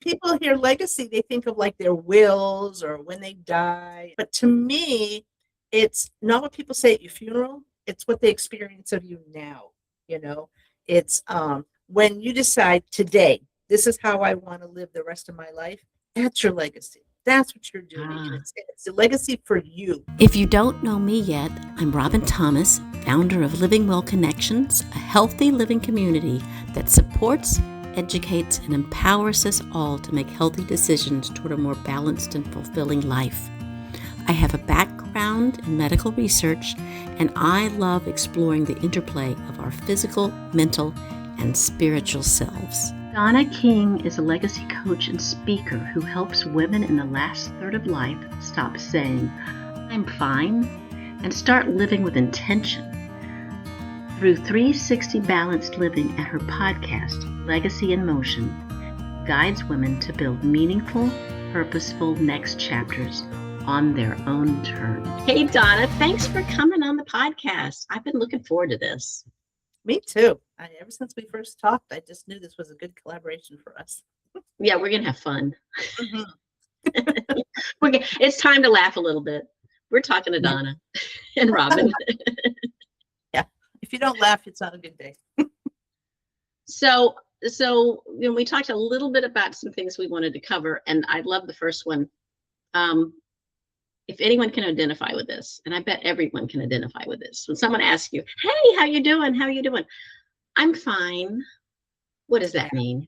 people hear legacy, they think of like their wills or when they die. But to me, it's not what people say at your funeral. It's what they experience of you now. You know, it's when you decide today, this is how I want to live the rest of my life. That's your legacy. That's what you're doing. And it's a legacy for you. If you don't know me yet, I'm Robin Thomas, founder of Living Well Connections, a healthy living community that supports, educates, and empowers us all to make healthy decisions toward a more balanced and fulfilling life. I have a background in medical research, and I love exploring the interplay of our physical, mental, and spiritual selves. Donna King is a legacy coach and speaker who helps women in the last third of life stop saying, "I'm fine," and start living with intention. Through 360 Balanced Living and her podcast, Legacy in Motion, guides women to build meaningful, purposeful next chapters on their own terms. Hey, Donna, thanks for coming on the podcast. I've been looking forward to this. Me too. Ever since we first talked, I just knew this was a good collaboration for us. Yeah, we're going to have fun. It's time to laugh a little bit. We're talking to Donna and Robin. Yeah. If you don't laugh, it's not a good day. So we talked a little bit about some things we wanted to cover, and I love the first one. If anyone can identify with this, and I bet everyone can identify with this, when someone asks you, "Hey, how you doing? How you doing?" "I'm fine." What does that mean?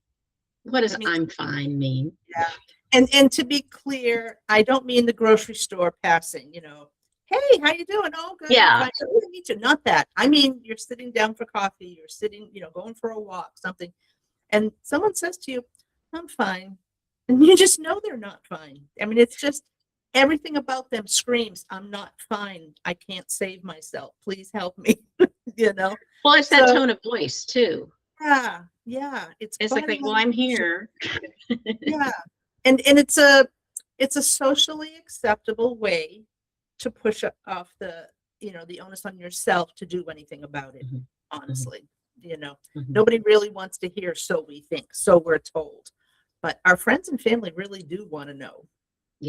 What does "I'm fine" mean? Yeah. And to be clear, I don't mean the grocery store passing, "Hey, how you doing?" "Oh, good." Yeah. "Good to meet you." Not that. I mean, you're sitting down for coffee, you're sitting, going for a walk, something, and someone says to you, "I'm fine." And you just know they're not fine. I mean, it's just everything about them screams, "I'm not fine. I can't save myself. Please help me." Well, it's that tone of voice too. Yeah. It's like, well, I'm here. Yeah. And it's a socially acceptable way to push off the onus on yourself to do anything about it. Honestly, nobody really wants to hear "so we think," "so we're told," but our friends and family really do want to know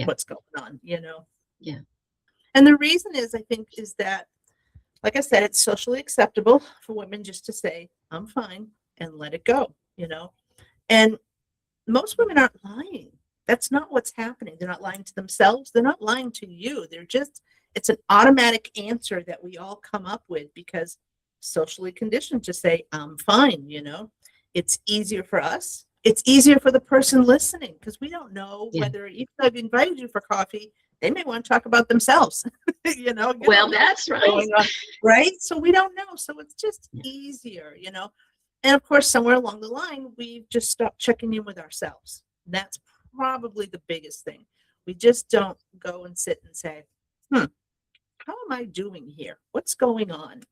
what's going on. Yeah. And the reason is, I think, is that, like I said, it's socially acceptable for women just to say, "I'm fine," and let it go. And most women aren't lying. That's not what's happening. They're not lying to themselves. They're not lying to you. It's an automatic answer that we all come up with because socially conditioned to say, "I'm fine." It's easier for us. It's easier for the person listening because we don't know whether, even though I've invited you for coffee, they may want to talk about themselves. Well, that's right. Right? So we don't know. So it's just easier, And of course, somewhere along the line, we've just stopped checking in with ourselves. That's probably the biggest thing. We just don't go and sit and say, how am I doing here? What's going on?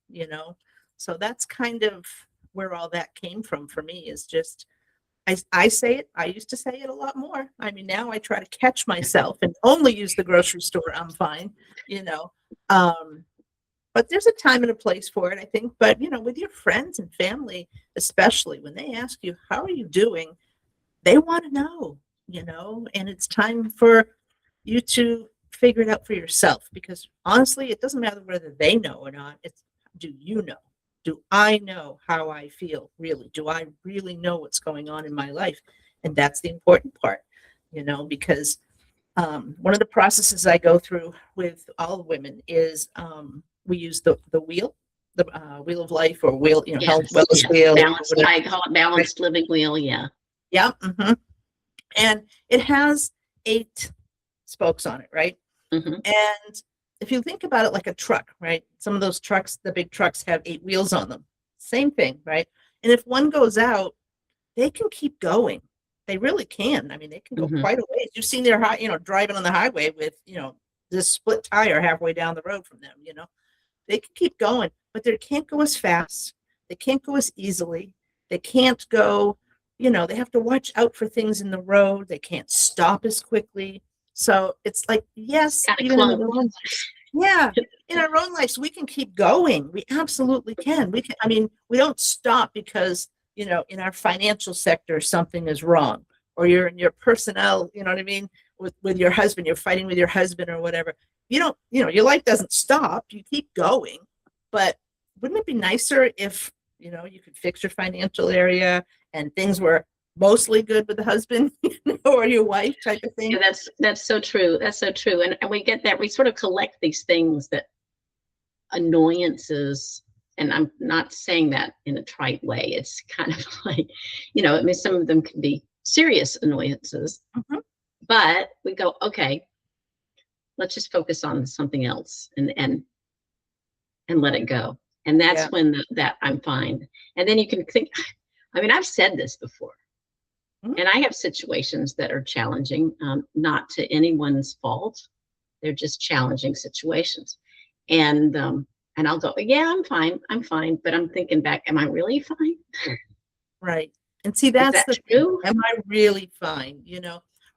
So that's kind of where all that came from for me, is just, I say it. I used to say it a lot more. I mean, now I try to catch myself and only use the grocery store "I'm fine," but there's a time and a place for it, I think. But, with your friends and family, especially when they ask you, "How are you doing?" they want to know, and it's time for you to figure it out for yourself, because honestly, it doesn't matter whether they know or not. It's, do you know? Do I know how I feel, really? Do I really know what's going on in my life? And that's the important part, because one of the processes I go through with all women is we use the wheel, the wheel of life, or wheel, health, wellness wheel. I call it balanced living wheel. Yeah. Yeah. And it has 8 spokes on it, right? And if you think about it like a truck, right? Some of those trucks, the big trucks, have 8 wheels on them. Same thing, right? And if one goes out, they can keep going. They really can. I mean, they can go quite a ways. You've seen their, driving on the highway with, this split tire halfway down the road from them. They can keep going, but they can't go as fast. They can't go as easily. They can't go, they have to watch out for things in the road. They can't stop as quickly. So it's like, yes, even in our own lives, we can keep going. We absolutely can. We don't stop because, in our financial sector, something is wrong. or you're in your personnel, you know what I mean, with your husband, you're fighting with your husband or whatever. You don't, your life doesn't stop. You keep going. But wouldn't it be nicer if, you could fix your financial area and things were mostly good with the husband or your wife type of thing? Yeah, that's so true. That's so true. And we get that. We sort of collect these things, that annoyances, and I'm not saying that in a trite way. It's kind of like, I mean, some of them can be serious annoyances, but we go, okay, let's just focus on something else and let it go. And that's when that I'm fine. And then you can think, I mean, I've said this before, and I have situations that are challenging, not to anyone's fault. They're just challenging situations. And I'll go, yeah, I'm fine. But I'm thinking back, am I really fine? Right. And see, that's the true? Am I really fine?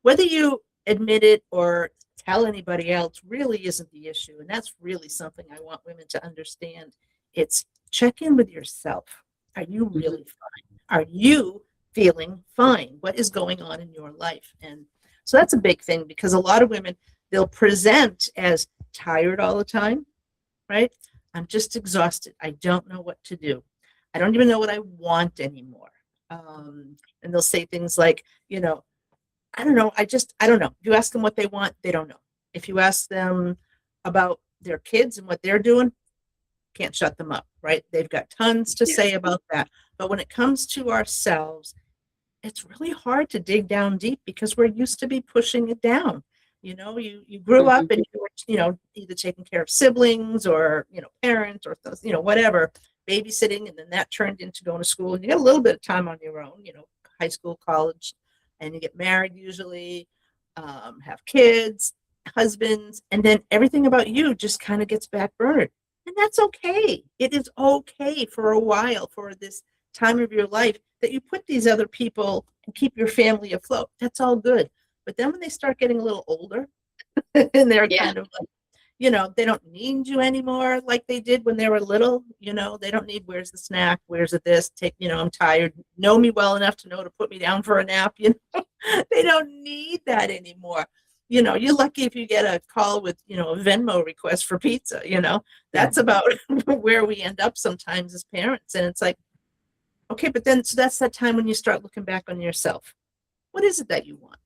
Whether you admit it or tell anybody else really isn't the issue. And that's really something I want women to understand. It's check in with yourself. Are you really fine? Are you feeling fine? What is going on in your life? And so that's a big thing, because a lot of women, they'll present as tired all the time, right? I'm just exhausted. I don't know what to do. I don't even know what I want anymore. And they'll say things like, I don't know. I don't know. If you ask them what they want, they don't know. If you ask them about their kids and what they're doing, can't shut them up, right? They've got tons to say about that. But when it comes to ourselves, it's really hard to dig down deep, because we're used to be pushing it down. You grew up and you were, either taking care of siblings or, parents or, whatever, babysitting. And then that turned into going to school, and you get a little bit of time on your own, high school, college, and you get married usually, have kids, husbands, and then everything about you just kind of gets backburnered. And that's okay. It is okay for a while, for this time of your life, that you put these other people and keep your family afloat. That's all good. But then when they start getting a little older and they're kind of like, they don't need you anymore like they did when they were little. They don't need, where's the snack? Where's the this? I'm tired. Know me well enough to know to put me down for a nap. They don't need that anymore. You're lucky if you get a call with, a Venmo request for pizza. That's about where we end up sometimes as parents. And it's like, okay, but then, so that's that time when you start looking back on yourself. What is it that you want?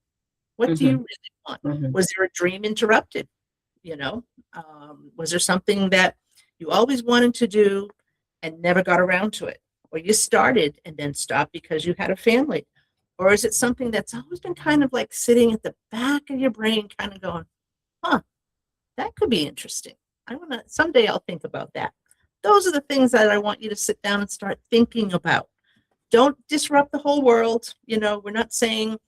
What do you really want? Was there a dream interrupted? Was there something that you always wanted to do and never got around to it? Or you started and then stopped because you had a family? Or is it something that's always been kind of like sitting at the back of your brain, kind of going, that could be interesting. Someday I'll think about that. Those are the things that I want you to sit down and start thinking about. Don't disrupt the whole world. We're not saying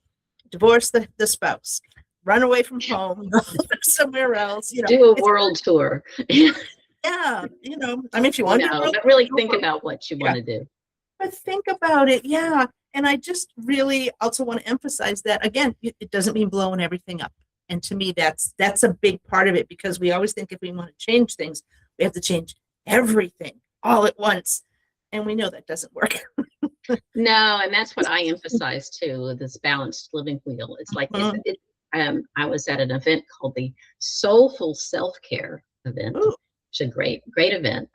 divorce the spouse, run away from home, somewhere else. Do a world tour. Yeah. I mean, if you want to, but really think about what you want to do. But think about it. Yeah. And I just really also want to emphasize that, again, it doesn't mean blowing everything up. And to me, that's a big part of it, because we always think if we want to change things, we have to change everything all at once. And we know that doesn't work. No, and that's what I emphasize too, this balanced living wheel. It's like, I was at an event called the Soulful Self-Care event. It's a great event.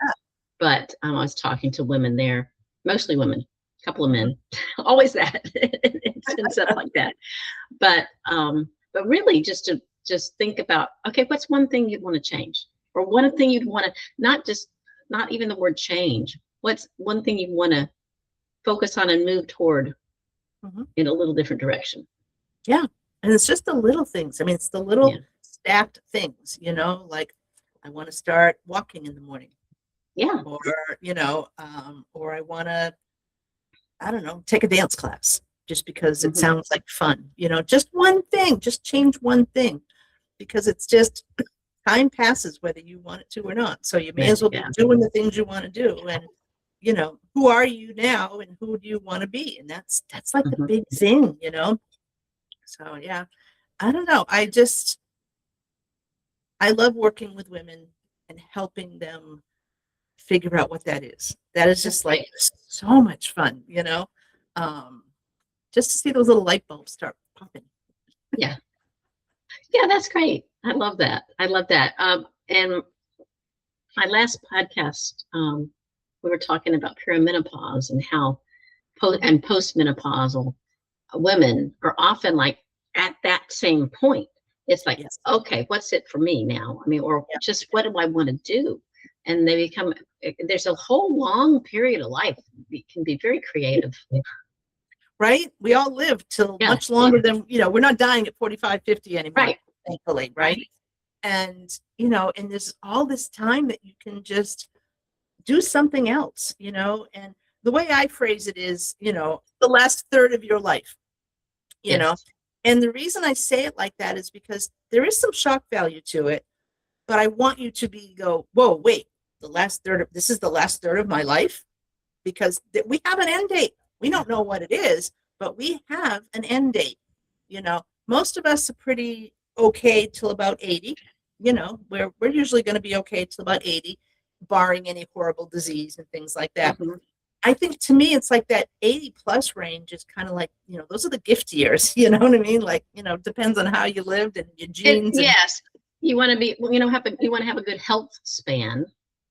But I was talking to women there, mostly women, a couple of men, always that, and stuff like that. But really just think about, okay, what's one thing you'd want to change? Or one thing you'd want to, not even the word change. What's one thing you want to focus on and move toward in a little different direction? Yeah. And it's just the little things. I mean, it's the little stacked things, like I want to start walking in the morning. Yeah. Or, or I want to, I don't know, take a dance class just because it sounds like fun. Just one thing, just change one thing, because it's just time passes whether you want it to or not. So you may as well be doing the things you want to do. And who are you now and who do you want to be? And that's like the big thing, So yeah, I don't know. I love working with women and helping them figure out what that is. That is just like so much fun, just to see those little light bulbs start popping. Yeah. Yeah, that's great. I love that. I love that. And my last podcast, we were talking about perimenopause and how postmenopausal women are often like at that same point. It's like, Yes. okay, what's it for me now? I mean, or just what do I want to do? And they become, there's a whole long period of life. It can be very creative. Right? We all live till much longer than, we're not dying at 45, 50 anymore. Right. Thankfully, right? And, and there's all this time that you can just do something else, and the way I phrase it is, the last third of your life, you know, and the reason I say it like that is because there is some shock value to it, but I want you to go, whoa, wait, this is the last third of my life, because we have an end date. We don't know what it is, but we have an end date. Most of us are pretty okay till about 80. We're usually going to be okay till about 80, barring any horrible disease and things like that. Mm-hmm. I think, to me, it's like that 80 plus range is kind of like, those are the gift years. You know what I mean? Like, depends on how you lived and your genes. Yes. You want to be, you want to have a good health span.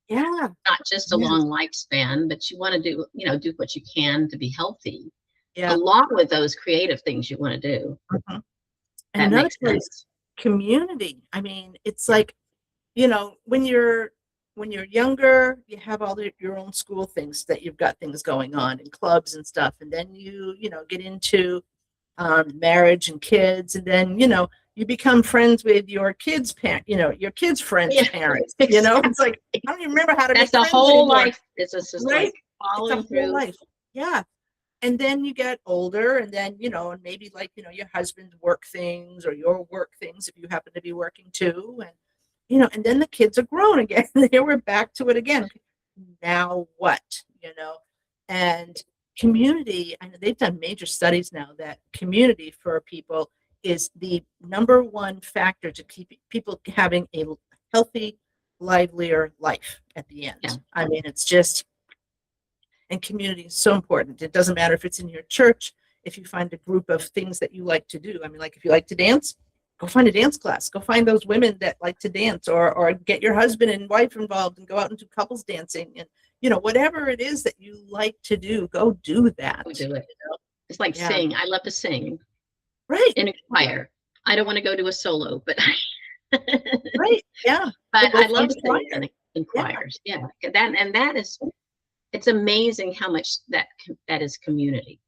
Yeah. Not just a long lifespan, but you want to do what you can to be healthy. Yeah. Along with those creative things you want to do. Mm-hmm. And another place, community. I mean, it's like, when you're younger, you have all your own school things that you've got things going on and clubs and stuff. And then you get into marriage and kids. And then, you become friends with your kids' your kids' friends' parents. It's like, I don't even remember how to make friends anymore. That's the whole life. It's just like following through. Life. Yeah. And then you get older, and then, and maybe like, your husband's work things or your work things, if you happen to be working too. And, and then the kids are grown again. Here we're back to it again. Now what, and community, I know they've done major studies now that community for people is the number one factor to keep people having a healthy, livelier life at the end. Yeah. I mean, it's just, and community is so important. It doesn't matter if it's in your church, if you find a group of things that you like to do. I mean, like if you like to dance, go find a dance class. Go find those women that like to dance, or get your husband and wife involved and go out and do couples dancing. And, whatever it is that you like to do, go do that. Go do it. It's like sing. I love to sing. Right. In a choir. I don't want to go to a solo, but right. Yeah. But I love singing in choirs. Yeah. That is, it's amazing how much that is community.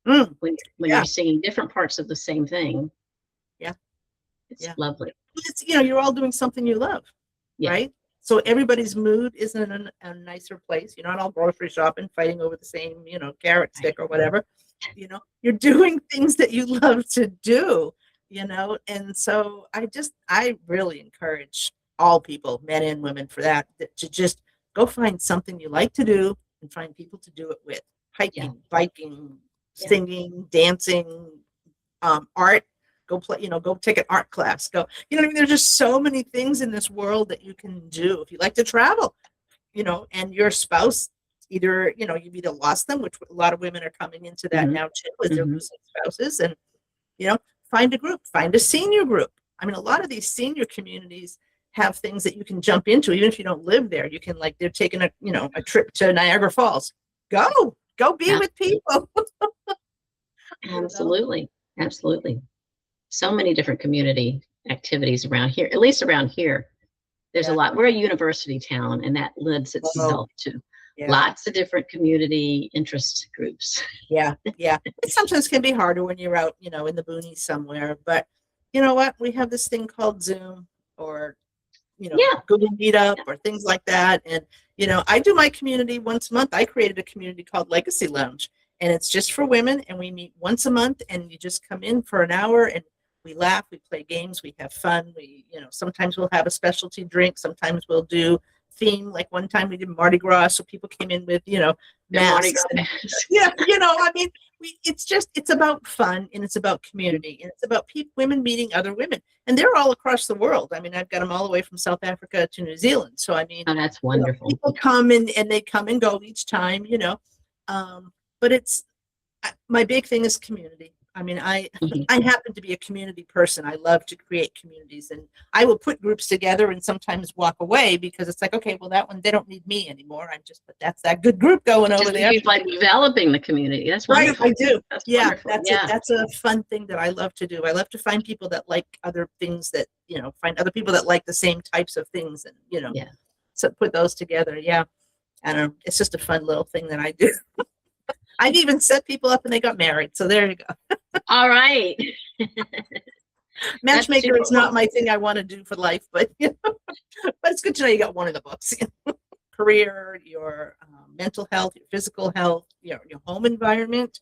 When you're singing different parts of the same thing. Yeah. It's lovely. It's, you're all doing something you love. Yeah. Right. So everybody's mood is in a nicer place. You're not all grocery shopping, fighting over the same, carrot stick or whatever. You're doing things that you love to do, and so I really encourage all people, men and women, for that to just go find something you like to do and find people to do it with. Hiking, biking, singing, dancing, art. Go play, go take an art class. Go, what I mean? There's just so many things in this world that you can do. If you like to travel, and your spouse, either, you've either lost them, which a lot of women are coming into that now too, as they're losing spouses, and, find a group, find a senior group. I mean, a lot of these senior communities have things that you can jump into, even if you don't live there. You can, like, they're taking a trip to Niagara Falls. Go be with people. Absolutely. Absolutely. So many different community activities around here, at least around here. There's a lot. We're a university town, and that lends itself to lots of different community interest groups. Yeah. It sometimes can be harder when you're out, in the boonies somewhere. But you know what? We have this thing called Zoom, or, Google Meetup, or things like that. And, I do my community once a month. I created a community called Legacy Lounge, and it's just for women. And we meet once a month, and you just come in for an hour, and we laugh, we play games, we have fun. We, sometimes we'll have a specialty drink. Sometimes we'll do theme. Like one time we did Mardi Gras, so people came in with, masks. I mean, it's about fun, and it's about community, and it's about women meeting other women, and they're all across the world. I mean, I've got them all the way from South Africa to New Zealand. So I mean, that's wonderful. People come and they come and go each time, but My big thing is community. I mean, I happen to be a community person. I love to create communities, and I will put groups together and sometimes walk away because it's like, okay, well, that one, they don't need me anymore. But that's that good group going over there. You like developing the community. That's right. wonderful. I do. That's yeah, wonderful. That's a fun thing that I love to do. I love to find people that like other things that, find other people that like the same types of things, and, so put those together. Yeah. I don't know. It's just a fun little thing that I do. I've even set people up and they got married. So there you go. All right. Matchmaker is not my thing I want to do for life, but but it's good to know you got one of the books. Career, your mental health, your physical health, your home environment.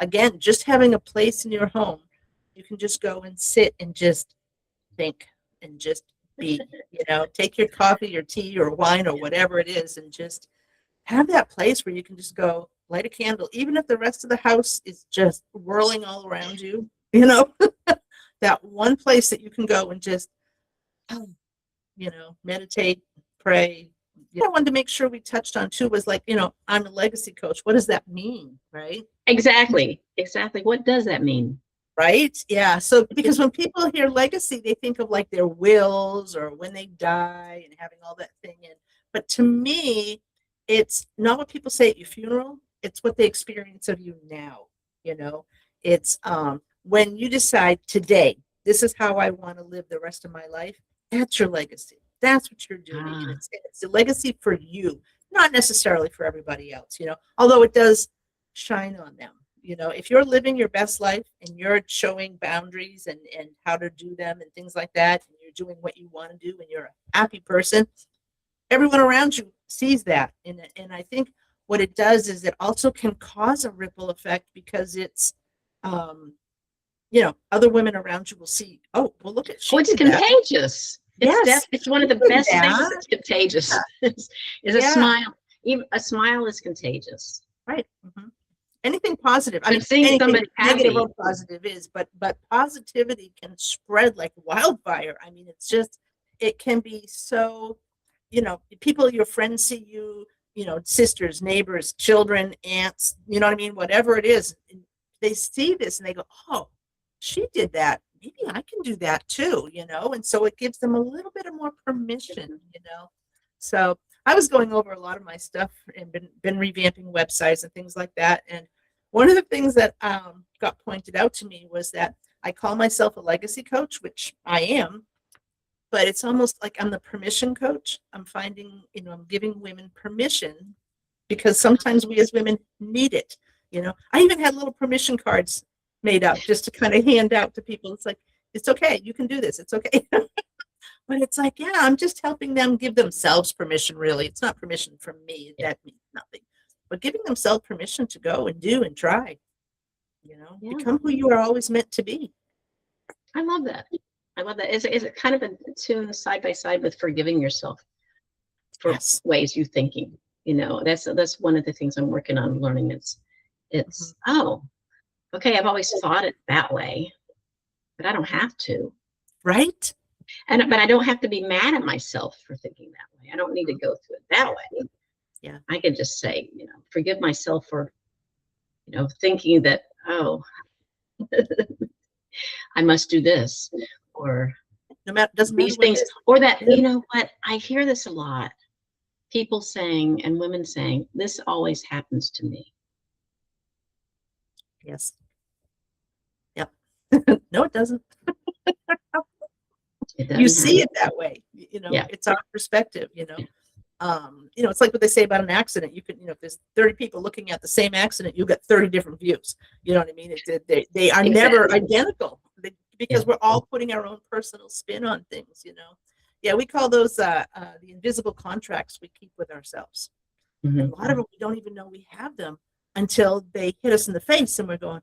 Again, just having a place in your home, you can just go and sit and just think and just be. Take your coffee, your tea, or wine, or whatever it is, and just have that place where you can just go light a candle, even if the rest of the house is just whirling all around you, that one place that you can go and just, meditate, pray. I wanted to make sure we touched on too was like, I'm a legacy coach. What does that mean? Right? Exactly. What does that mean? Right? Yeah. So because when people hear legacy, they think of like their wills or when they die and having all that thing in. But to me, it's not what people say at your funeral. It's what they experience of you now. It's when you decide today, this is how I want to live the rest of my life. That's your legacy. That's what you're doing. And it's a legacy for you, not necessarily for everybody else, although it does shine on them. If you're living your best life and you're showing boundaries and how to do them and things like that, and you're doing what you want to do and you're a happy person, everyone around you sees that. And I think what it does is it also can cause a ripple effect because it's, other women around you will see, oh, well, look at, it's contagious. Yes. It's one of the best things that's contagious is a smile. Even a smile is contagious. Right. Mm-hmm. Anything positive. I mean, seeing somebody negative happy. or positive is, but positivity can spread like wildfire. I mean, it's just, it can be so, people, your friends see you, sisters, neighbors, children, aunts, you know what I mean? Whatever it is, they see this and they go, oh, she did that. Maybe I can do that too, and so it gives them a little bit of more permission, So I was going over a lot of my stuff and been revamping websites and things like that. And one of the things that got pointed out to me was that I call myself a legacy coach, which I am, but it's almost like I'm the permission coach. I'm finding, I'm giving women permission because sometimes we as women need it. I even had little permission cards made up just to kind of hand out to people. It's like, it's okay. You can do this. It's okay. But it's like, yeah, I'm just helping them give themselves permission, really. It's not permission from me. That means nothing. But giving themselves permission to go and do and try, become who you are always meant to be. I love that. Is it kind of a tune side by side with forgiving yourself for ways you thinking? That's one of the things I'm working on learning. It's oh, okay, I've always thought it that way, but I don't have to. Right. But I don't have to be mad at myself for thinking that way. I don't need to go through it that way. Yeah. I can just say, forgive myself for, thinking that, oh, I must do this, or no matter, doesn't these things, or that, what, I hear this a lot. People saying and women saying, this always happens to me. Yes. Yep. No, it doesn't. You see it that way, it's our perspective, it's like what they say about an accident. You can, if there's 30 people looking at the same accident, you get 30 different views. You know what I mean? They are never identical because we're all putting our own personal spin on things, Yeah, we call those the invisible contracts we keep with ourselves. And a lot of them, we don't even know we have them until they hit us in the face and we're going,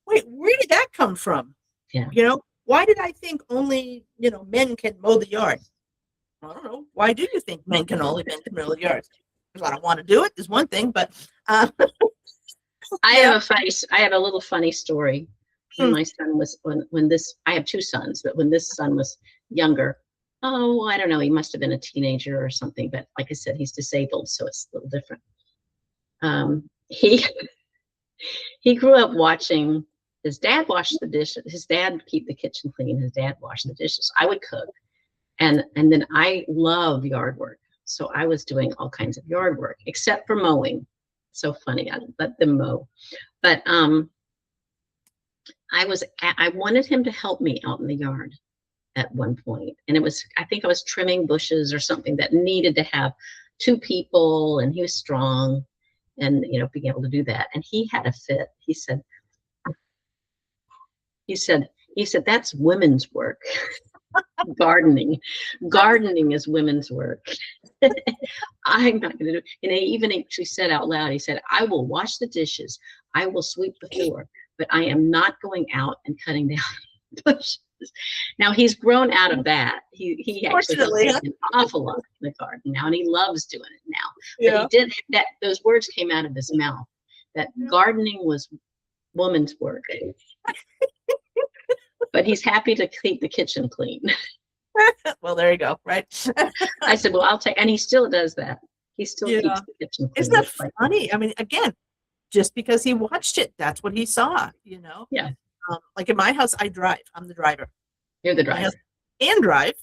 wait, where did that come from? Yeah. Why did I think only, men can mow the yard? I don't know. Why do you think men can mow the yard? Because I don't want to do it is one thing, but I have a little funny story. When my son was, when this, I have two sons, but when this son was younger, oh, I don't know, he must have been a teenager or something, but like I said, he's disabled, so it's a little different. He grew up watching his dad wash the dishes. His dad would keep the kitchen clean. His dad washed the dishes. I would cook. And then I love yard work. So I was doing all kinds of yard work, except for mowing. So funny, I let them mow. But I wanted him to help me out in the yard at one point. And it was, I think I was trimming bushes or something that needed to have two people, and he was strong and, you know, being able to do that. And he had a fit. He said, that's women's work. Gardening is women's work. I'm not going to do it. And he even actually said out loud, he said, I will wash the dishes, I will sweep the floor, but I am not going out and cutting down bushes. Now he's grown out of that. He actually does an awful lot in the garden now, and he loves doing it now. Yeah. But he did that. Those words came out of his mouth, that gardening was woman's work. But he's happy to keep the kitchen clean. Well, there you go. Right. I said, well, I'll take, and he still does that. He still keeps the kitchen clean. Isn't that funny? I mean, again, just because he watched it, that's what he saw, you know? Yeah. Like in my house, I drive. I'm the driver. You're the driver. And drive.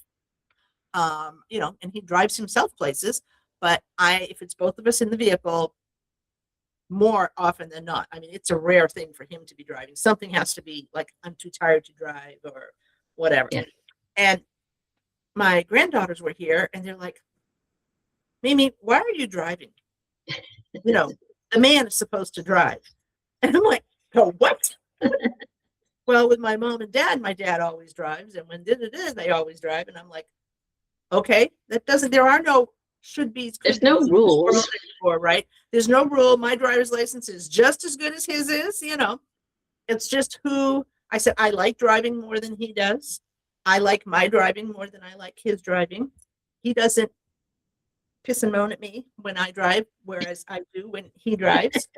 You know, and he drives himself places. But if it's both of us in the vehicle, more often than not, I mean, it's a rare thing for him to be driving. Something has to be like, I'm too tired to drive or whatever. Yeah. And my granddaughters were here, and they're like, Mimi, why are you driving? You know, the man is supposed to drive. And I'm like, oh, what? Well, with my mom and dad, my dad always drives, and when they always drive, and I'm like, okay, there are no should be. There's no rules. Anymore, right? There's no rule. My driver's license is just as good as his is, you know. It's just who I said, I like driving more than he does. I like my driving more than I like his driving. He doesn't piss and moan at me when I drive, whereas I do when he drives.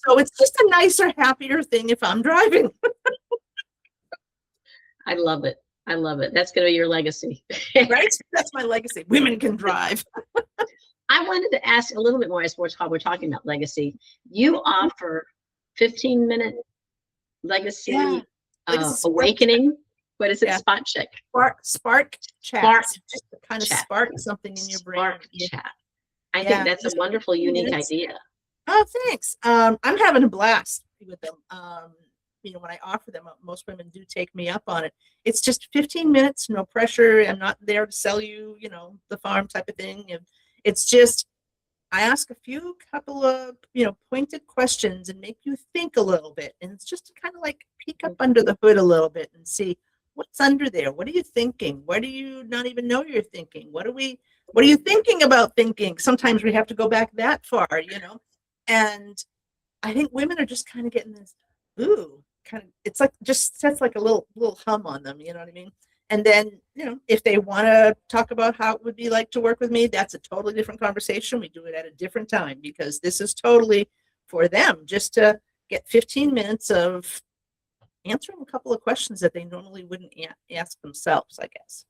So it's just a nicer, happier thing if I'm driving. I love it. I love it. That's going to be your legacy. Right? That's my legacy. Women can drive. I wanted to ask a little bit more, I suppose, while we're talking about legacy. You offer 15-minute legacy awakening. What is it? Spot check. Spark chat. Just to kind of spark something in your brain. Spark chat. I think that's a wonderful, unique idea. Oh, thanks. I'm having a blast with them. You know, when I offer them, most women do take me up on it. It's just 15 minutes, no pressure. I'm not there to sell you, you know, the farm type of thing. And it's just, I ask a couple of, you know, pointed questions and make you think a little bit. And it's just to kind of like peek up under the hood a little bit and see what's under there. What are you thinking? What do you not even know you're thinking? What are you thinking about thinking? Sometimes we have to go back that far, you know? And I think women are just kind of getting this, ooh, kind of, it's like just sets like a little hum on them, you know what I mean? And then, you know, if they want to talk about how it would be like to work with me, that's a totally different conversation. We do it at a different time, because this is totally for them, just to get 15 minutes of answering a couple of questions that they normally wouldn't ask themselves, I guess.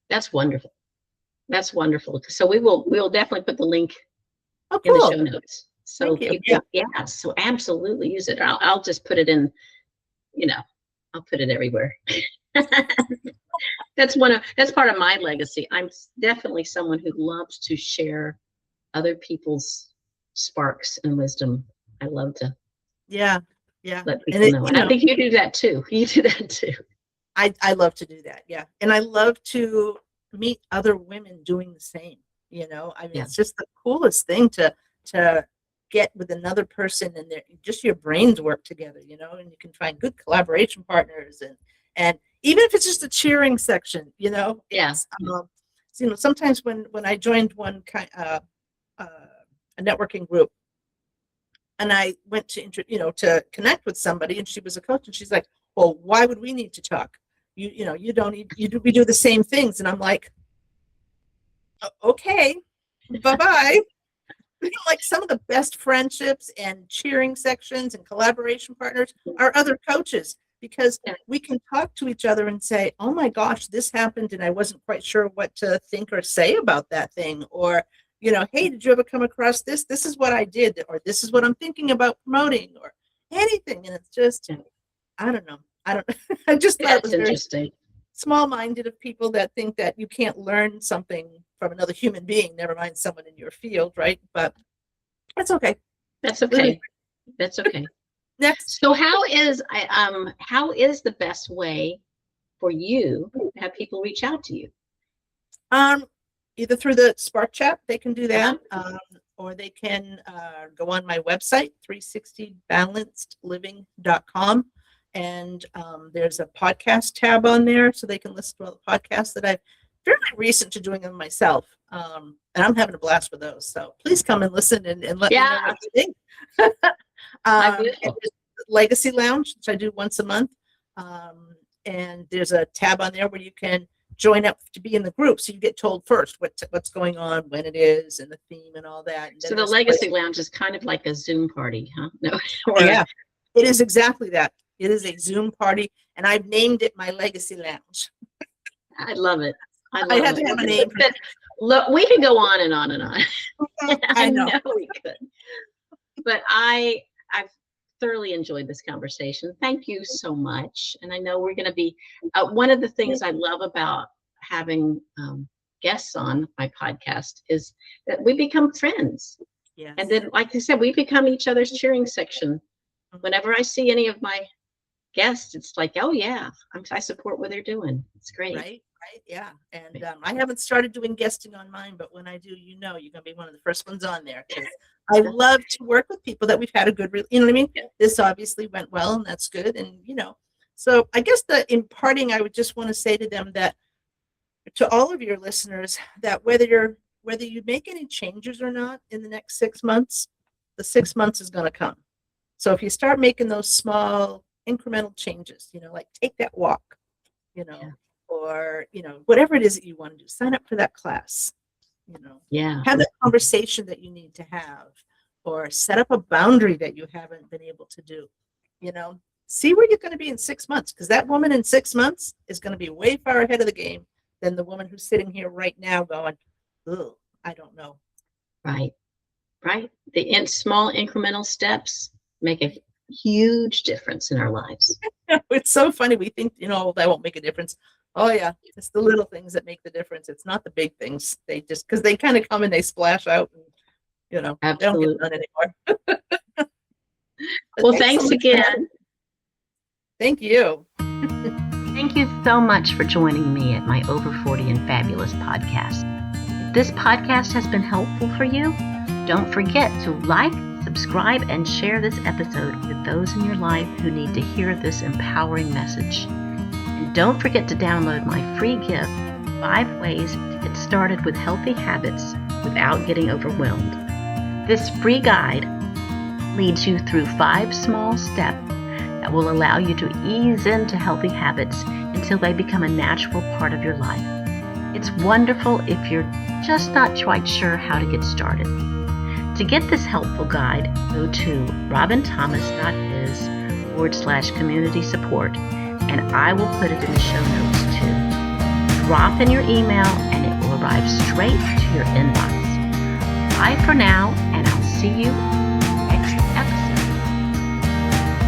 That's wonderful. That's wonderful. So we'll definitely put the link cool. in the show notes. So people, so absolutely use it. I'll just put it in, you know, I'll put it everywhere. That's part of my legacy. I'm definitely someone who loves to share other people's sparks and wisdom. I love to let people know. And I think you do that too. You do that too. I love to do that. Yeah. And I love to meet other women doing the same, you know. I mean, it's just the coolest thing to get with another person, and just your brains work together, you know, and you can find good collaboration partners, and even if it's just a cheering section, you know. Yes. You know, sometimes when I joined one a networking group, and I went to connect with somebody, and she was a coach, and she's like, well, why would we need to talk? You know, we do the same things. And I'm like, okay, bye-bye. Like, some of the best friendships and cheering sections and collaboration partners are other coaches, because we can talk to each other and say, oh my gosh, this happened and I wasn't quite sure what to think or say about that thing. Or, you know, hey, did you ever come across this? This is what I did, or this is what I'm thinking about promoting. Or, anything. And it's just, I don't know. I just thought it That's was very interesting. small-minded of people that think that you can't learn something from another human being, never mind someone in your field, right? But that's okay. That's okay. That's okay. Next. So how is the best way for you to have people reach out to you? Either through the Spark Chat, they can do that, or they can go on my website, 360balancedliving.com. And there's a podcast tab on there, so they can listen to all the podcasts that I've fairly recent to doing them myself. And I'm having a blast with those. So please come and listen and let me know what you think. I will. Legacy Lounge, which I do once a month. And there's a tab on there where you can join up to be in the group, so you get told first what's going on, when it is, and the theme and all that. And so the Legacy Lounge is kind of like a Zoom party, huh? No. Yeah, it is exactly that. It is a Zoom party, and I've named it my Legacy Lounge. I love it. I had to have a name. But look, we can go on and on and on. I know we could. But I've thoroughly enjoyed this conversation. Thank you so much. And I know we're going to be, one of the things I love about having guests on my podcast is that we become friends. Yes. And then, like I said, we become each other's cheering section. Whenever I see any of my guests, it's like, oh yeah, I support what they're doing. It's great. Right, yeah. And I haven't started doing guesting on mine, but when I do, you're going to be one of the first ones on there. I love to work with people that we've had a good, you know what I mean? Yeah. This obviously went well, and that's good. And, so I guess in parting, I would just want to say to them that, to all of your listeners, that whether you make any changes or not in the next 6 months, the 6 months is going to come. So if you start making those small incremental changes, like take that walk, or, whatever it is that you want to do, sign up for that class, have that conversation that you need to have, or set up a boundary that you haven't been able to do, see where you're going to be in 6 months, because that woman in 6 months is going to be way far ahead of the game than the woman who's sitting here right now going, oh, I don't know. Right. The small incremental steps make a huge difference in our lives. It's so funny. We think, that won't make a difference. Oh yeah, it's the little things that make the difference. It's not the big things. They just, because they kind of come and they splash out, and Absolutely. They don't get done anymore. Well, thanks again. Thank you. Thank you so much for joining me at my Over 40 and Fabulous podcast. If this podcast has been helpful for you, don't forget to like, subscribe, and share this episode with those in your life who need to hear this empowering message. And don't forget to download my free gift, 5 Ways to Get Started with Healthy Habits Without Getting Overwhelmed. This free guide leads you through 5 small steps that will allow you to ease into healthy habits until they become a natural part of your life. It's wonderful if you're just not quite sure how to get started. To get this helpful guide, go to robinThomas.biz/community support, and I will put it in the show notes too. Drop in your email and it will arrive straight to your inbox. Bye for now, and I'll see you